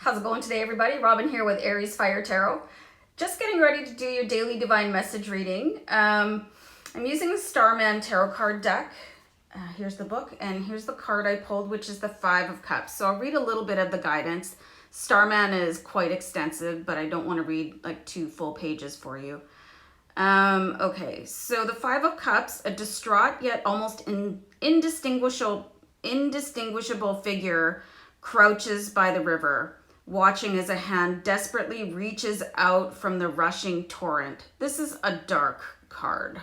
How's it going today, everybody? Robin here with AriesFireTarot. Just getting ready to do your daily divine message reading. I'm using the Starman tarot card deck. Here's the book, and here's the card I pulled, which is the Five of Cups. So I'll read a little bit of the guidance. Starman is quite extensive, but I don't want to read like 2 full pages for you. Okay, so the Five of Cups, a distraught yet almost indistinguishable figure crouches by the river, watching as a hand desperately reaches out from the rushing torrent. This is a dark card.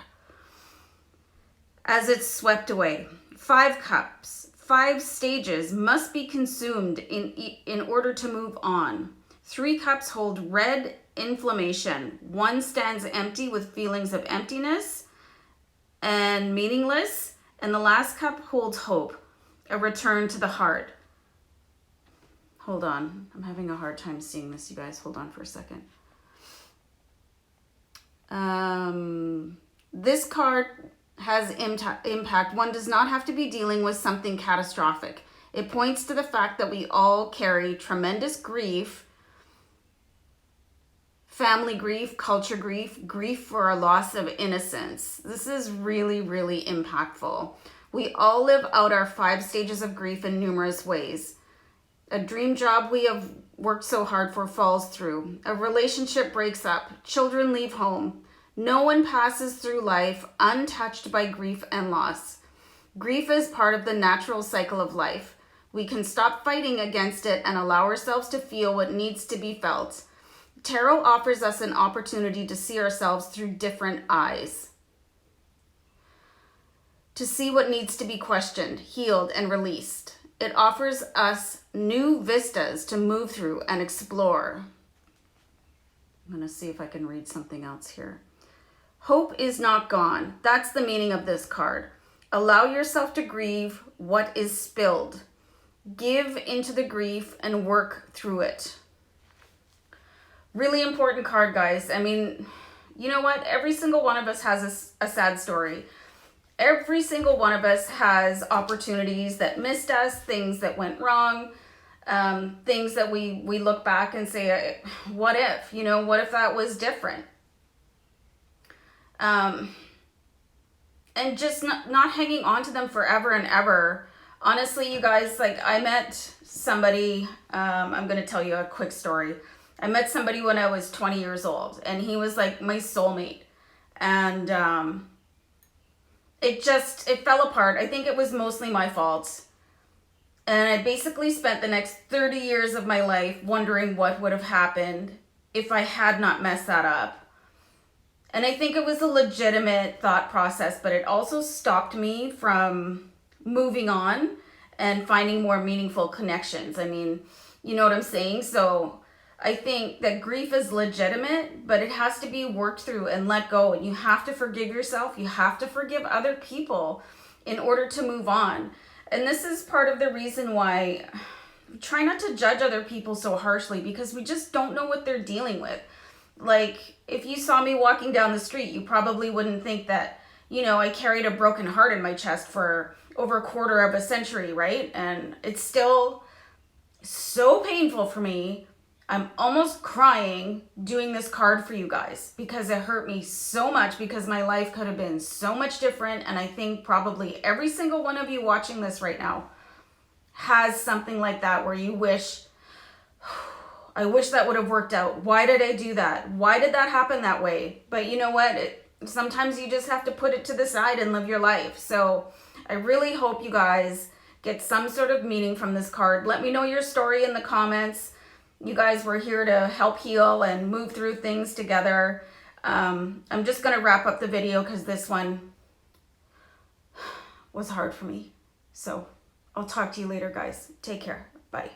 As it's swept away, 5 cups, 5 stages must be consumed in order to move on. 3 cups hold red inflammation. 1 stands empty with feelings of emptiness and meaningless. And the last cup holds hope, a return to the heart. Hold on. I'm having a hard time seeing this, you guys. Hold on for a second. This card has impact. One does not have to be dealing with something catastrophic. It points to the fact that we all carry tremendous grief, family grief, culture grief, grief for a loss of innocence. This is really, really impactful. We all live out our 5 stages of grief in numerous ways. A dream job we have worked so hard for falls through. A relationship breaks up. Children leave home. No one passes through life untouched by grief and loss. Grief is part of the natural cycle of life. We can stop fighting against it and allow ourselves to feel what needs to be felt. Tarot offers us an opportunity to see ourselves through different eyes. To see what needs to be questioned, healed, and released. It offers us new vistas to move through and explore. I'm going to see if I can read something else here. Hope is not gone. That's the meaning of this card. Allow yourself to grieve what is spilled. Give into the grief and work through it. Really important card, guys. I mean, you know what? Every single one of us has a sad story. Every single one of us has opportunities that missed us, things that went wrong, things that we look back and say, what if? You know, what if that was different? And just not hanging on to them forever and ever. Honestly, you guys, like I met somebody, I'm going to tell you a quick story. I met somebody when I was 20 years old, and he was like my soulmate. And it fell apart. I think it was mostly my fault. And I basically spent the next 30 years of my life wondering what would have happened if I had not messed that up. And I think it was a legitimate thought process, but it also stopped me from moving on and finding more meaningful connections. I mean, you know what I'm saying? So I think that grief is legitimate, but it has to be worked through and let go. And you have to forgive yourself. You have to forgive other people in order to move on. And this is part of the reason why we try not to judge other people so harshly, because we just don't know what they're dealing with. Like, if you saw me walking down the street, you probably wouldn't think that, you know, I carried a broken heart in my chest for over a quarter of a century, right? And it's still so painful for me. I'm almost crying doing this card for you guys because it hurt me so much, because my life could have been so much different. And I think probably every single one of you watching this right now has something like that where you wish, I wish that would have worked out. Why did I do that? Why did that happen that way? But you know what? Sometimes you just have to put it to the side and live your life. So I really hope you guys get some sort of meaning from this card. Let me know your story in the comments. You guys were here to help heal and move through things together. I'm just going to wrap up the video because this one was hard for me. So I'll talk to you later, guys. Take care. Bye.